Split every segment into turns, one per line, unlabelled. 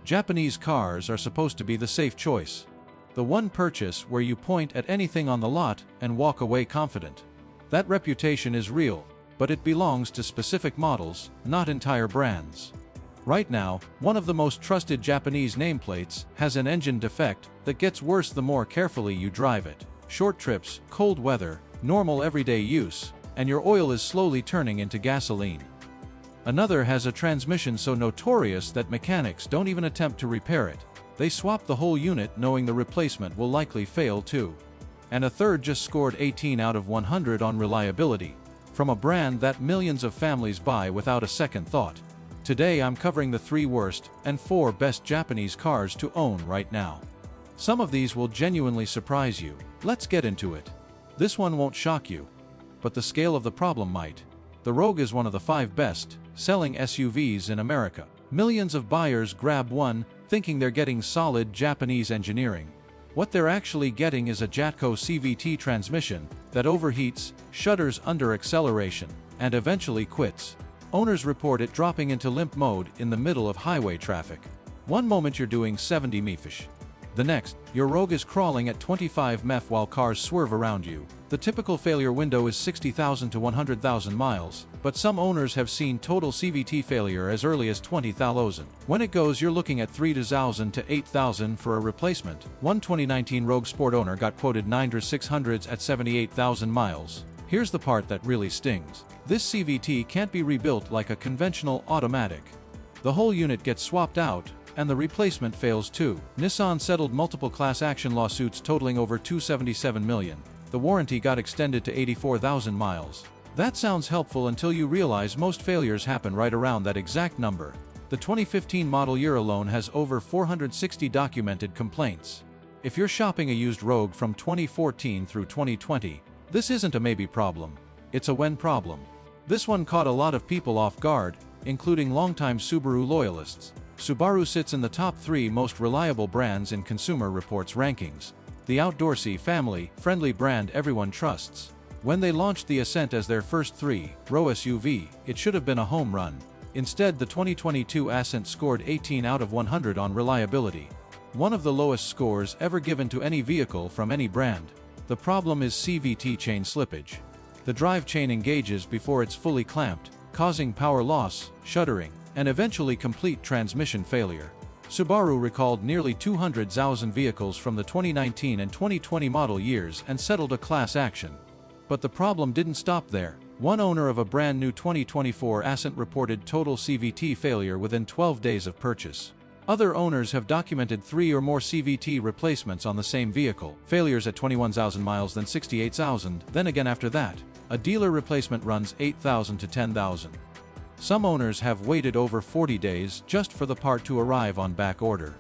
Japanese cars are supposed to be the safe choice. The one purchase where you point at anything on the lot and walk away confident. That reputation is real, but it belongs to specific models, not entire brands. Right now, one of the most trusted Japanese nameplates has an engine defect that gets worse the more carefully you drive it. Short trips, cold weather, normal everyday use, and your oil is slowly turning into gasoline. Another has a transmission so notorious that mechanics don't even attempt to repair it. They swap the whole unit knowing the replacement will likely fail too. And a third just scored 18 out of 100 on reliability, from a brand that millions of families buy without a second thought. Today I'm covering the 3 worst and 4 best Japanese cars to own right now. Some of these will genuinely surprise you. Let's get into it. This one won't shock you, but the scale of the problem might. The Rogue is one of the 5 best-selling SUVs in America. Millions of buyers grab one, thinking they're getting solid Japanese engineering. What they're actually getting is a Jatco CVT transmission that overheats, shudders under acceleration, and eventually quits. Owners report it dropping into limp mode in the middle of highway traffic. One moment you're doing 70 mph. The next, your Rogue is crawling at 25 mph while cars swerve around you. The typical failure window is 60,000 to 100,000 miles, but some owners have seen total CVT failure as early as 20,000. When it goes, you're looking at 3,000 to 8,000 for a replacement. One 2019 Rogue Sport owner got quoted 9,600s at 78,000 miles. Here's the part that really stings. This CVT can't be rebuilt like a conventional automatic. The whole unit gets swapped out, and the replacement fails too. Nissan settled multiple class action lawsuits totaling over $277 million. The warranty got extended to 84,000 miles. That sounds helpful until you realize most failures happen right around that exact number. The 2015 model year alone has over 460 documented complaints. If you're shopping a used Rogue from 2014 through 2020, this isn't a maybe problem. It's a when problem. This one caught a lot of people off guard, including longtime Subaru loyalists. Subaru sits in the top 3 most reliable brands in Consumer Reports rankings. The outdoorsy, family-friendly brand everyone trusts. When they launched the Ascent as their first 3-row SUV, it should have been a home run. Instead, the 2022 Ascent scored 18 out of 100 on reliability. One of the lowest scores ever given to any vehicle from any brand. The problem is CVT chain slippage. The drive chain engages before it's fully clamped, causing power loss, shuddering, and eventually complete transmission failure. Subaru recalled nearly 200,000 vehicles from the 2019 and 2020 model years and settled a class action. But the problem didn't stop there. One owner of a brand new 2024 Ascent reported total CVT failure within 12 days of purchase. Other owners have documented 3 or more CVT replacements on the same vehicle. Failures at 21,000 miles, then 68,000, then again after that. A dealer replacement runs 8,000 to 10,000. Some owners have waited over 40 days just for the part to arrive on back order.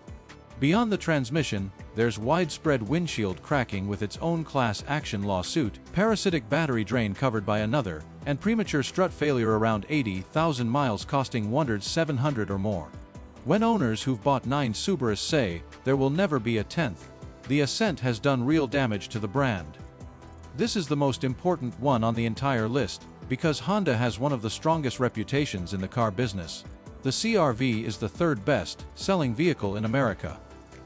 Beyond the transmission, there's widespread windshield cracking with its own class action lawsuit, parasitic battery drain covered by another, and premature strut failure around 80,000 miles costing wondered $700 or more. When owners who've bought 9 Subarus say there will never be a 10th, the Ascent has done real damage to the brand. This is the most important one on the entire list, because Honda has one of the strongest reputations in the car business. The CR-V is the 3rd best-selling vehicle in America.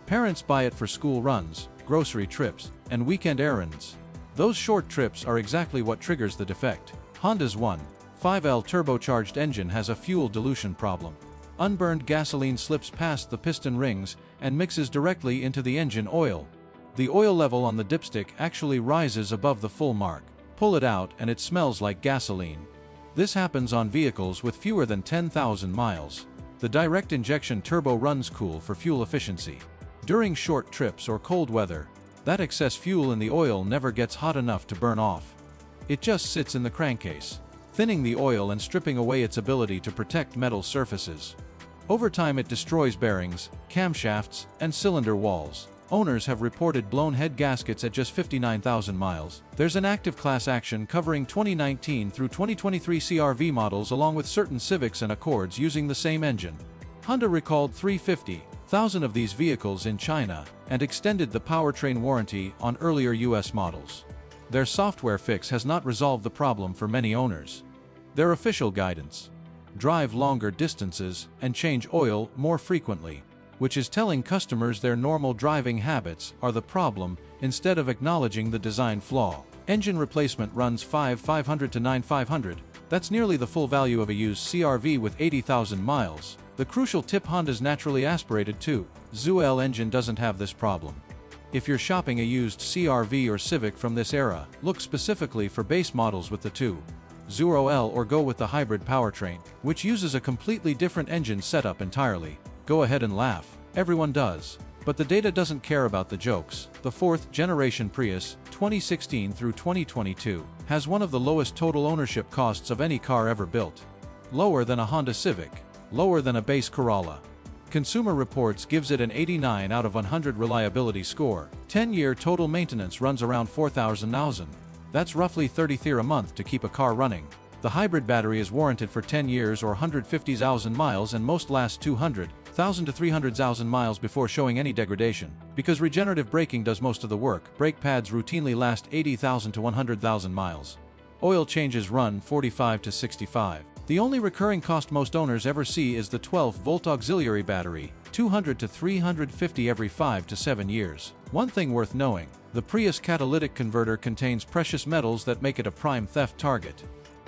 Parents buy it for school runs, grocery trips, and weekend errands. Those short trips are exactly what triggers the defect. Honda's 1.5L turbocharged engine has a fuel dilution problem. Unburned gasoline slips past the piston rings and mixes directly into the engine oil. The oil level on the dipstick actually rises above the full mark. Pull it out and it smells like gasoline. This happens on vehicles with fewer than 10,000 miles. The direct injection turbo runs cool for fuel efficiency. During short trips or cold weather, that excess fuel in the oil never gets hot enough to burn off. It just sits in the crankcase, thinning the oil and stripping away its ability to protect metal surfaces. Over time it destroys bearings, camshafts, and cylinder walls. Owners have reported blown head gaskets at just 59,000 miles. There's an active class action covering 2019 through 2023 CR-V models along with certain Civics and Accords using the same engine. Honda recalled 350,000 of these vehicles in China and extended the powertrain warranty on earlier US models. Their software fix has not resolved the problem for many owners. Their official guidance: drive longer distances and change oil more frequently. which is telling customers their normal driving habits are the problem instead of acknowledging the design flaw. Engine replacement runs 5,500 to 9,500. That's nearly the full value of a used CR-V with 80,000 miles. The crucial tip: Honda's naturally aspirated 2.0L engine doesn't have this problem. If you're shopping a used CR-V or Civic from this era, look specifically for base models with the 2.0L or go with the hybrid powertrain, which uses a completely different engine setup entirely. Go ahead and laugh. Everyone does. But the data doesn't care about the jokes. The fourth-generation Prius, 2016 through 2022, has one of the lowest total ownership costs of any car ever built. Lower than a Honda Civic. Lower than a base Corolla. Consumer Reports gives it an 89 out of 100 reliability score. 10-year total maintenance runs around 4,000. That's roughly $30 a month to keep a car running. The hybrid battery is warranted for 10 years or 150,000 miles, and most last 200,000 to 300,000 miles before showing any degradation. Because regenerative braking does most of the work, brake pads routinely last 80,000 to 100,000 miles. Oil changes run 45 to 65. The only recurring cost most owners ever see is the 12-volt auxiliary battery, 200 to 350 every 5 to 7 years. One thing worth knowing: the Prius catalytic converter contains precious metals that make it a prime theft target.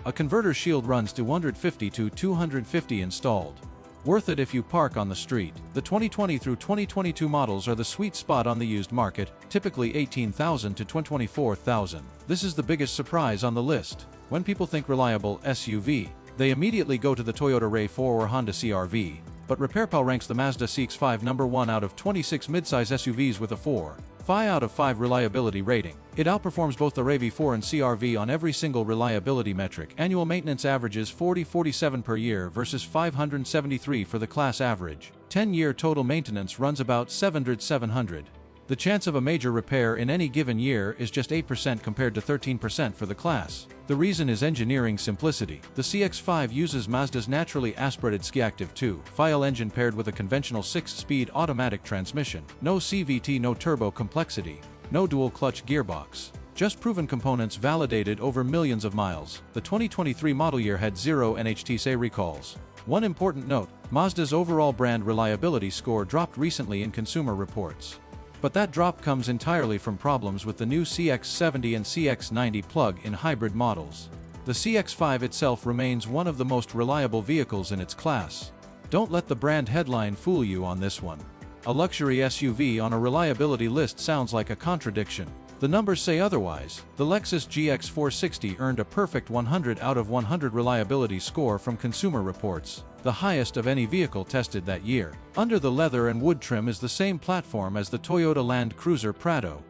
A converter shield runs 250 to 250 installed. Worth it if you park on the street. The 2020 through 2022 models are the sweet spot on the used market, typically 18,000 to 24,000. This is the biggest surprise on the list. When people think reliable SUV, they immediately go to the Toyota RAV4 or Honda CR-V, but RepairPal ranks the Mazda CX-5 number 1 out of 26 midsize SUVs with a 4.5 out of 5 reliability rating. It outperforms both the RAV4 and CR-V on every single reliability metric. Annual maintenance averages 40-47 per year versus 573 for the class average. 10-year total maintenance runs about 700. The chance of a major repair in any given year is just 8% compared to 13% for the class. The reason is engineering simplicity. The CX-5 uses Mazda's naturally aspirated Skiactiv 2.0 engine paired with a conventional 6-speed automatic transmission. No CVT, no turbo complexity, no dual-clutch gearbox. Just proven components validated over millions of miles. The 2023 model year had 0 NHTSA recalls. One important note: Mazda's overall brand reliability score dropped recently in Consumer Reports. But that drop comes entirely from problems with the new CX-70 and CX-90 plug-in hybrid models. The CX-5 itself remains one of the most reliable vehicles in its class. Don't let the brand headline fool you on this one. A luxury SUV on a reliability list sounds like a contradiction. The numbers say otherwise. The Lexus GX 460 earned a perfect 100 out of 100 reliability score from Consumer Reports, the highest of any vehicle tested that year. Under the leather and wood trim is the same platform as the Toyota Land Cruiser Prado.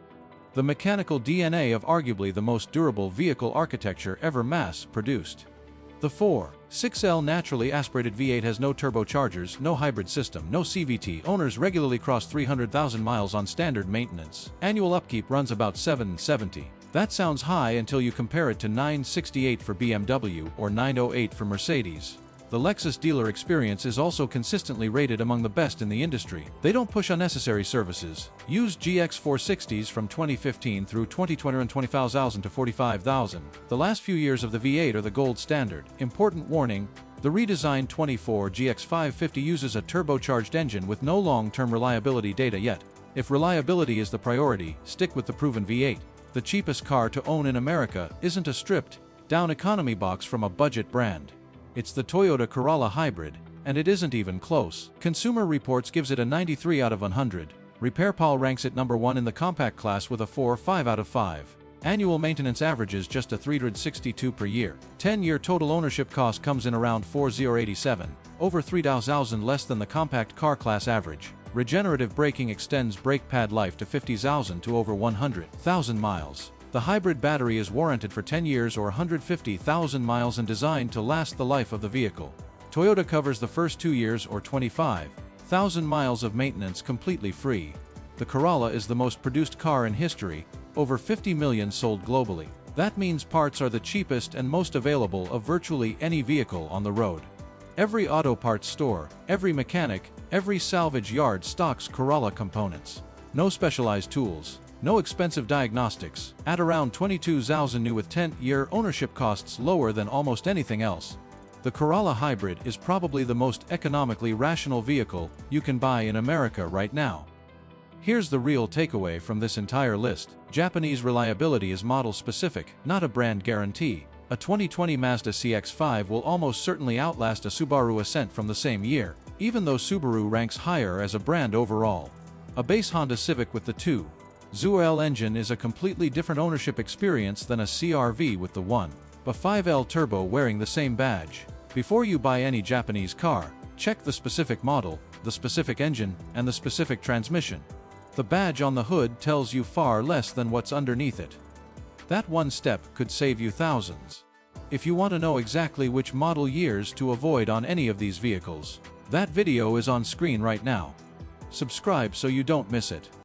The mechanical DNA of arguably the most durable vehicle architecture ever mass-produced. The 4.6L naturally aspirated V8 has no turbochargers, no hybrid system, no CVT. Owners regularly cross 300,000 miles on standard maintenance. Annual upkeep runs about 770. That sounds high until you compare it to 968 for BMW or 908 for Mercedes. The Lexus dealer experience is also consistently rated among the best in the industry. They don't push unnecessary services. Used GX 460s from 2015 through 2020 run 25,000 to 45,000. The last few years of the V8 are the gold standard. Important warning: the redesigned 24 GX 550 uses a turbocharged engine with no long-term reliability data yet. If reliability is the priority, stick with the proven V8. The cheapest car to own in America isn't a stripped-down economy box from a budget brand. It's the Toyota Corolla Hybrid, and it isn't even close. Consumer Reports gives it a 93 out of 100. RepairPal ranks it number 1 in the compact class with a 4.5 out of 5. Annual maintenance averages just a 362 per year. 10-year total ownership cost comes in around 4,087, over 3,000 less than the compact car class average. Regenerative braking extends brake pad life to 50,000 to over 100,000 miles. The hybrid battery is warranted for 10 years or 150,000 miles and designed to last the life of the vehicle. Toyota covers the first 2 years or 25,000 miles of maintenance completely free. The Corolla is the most produced car in history, over 50 million sold globally. That means parts are the cheapest and most available of virtually any vehicle on the road. Every auto parts store, every mechanic, every salvage yard stocks Corolla components. No specialized tools. No expensive diagnostics, at around 22,000 new with 10-year ownership costs lower than almost anything else. The Corolla Hybrid is probably the most economically rational vehicle you can buy in America right now. Here's the real takeaway from this entire list. Japanese reliability is model-specific, not a brand guarantee. A 2020 Mazda CX-5 will almost certainly outlast a Subaru Ascent from the same year, even though Subaru ranks higher as a brand overall. A base Honda Civic with the 2.0L engine is a completely different ownership experience than a CR-V with the 1.5L turbo wearing the same badge. Before you buy any Japanese car, check the specific model, the specific engine, and the specific transmission. The badge on the hood tells you far less than what's underneath it. That one step could save you thousands. If you want to know exactly which model years to avoid on any of these vehicles, that video is on screen right now. Subscribe so you don't miss it.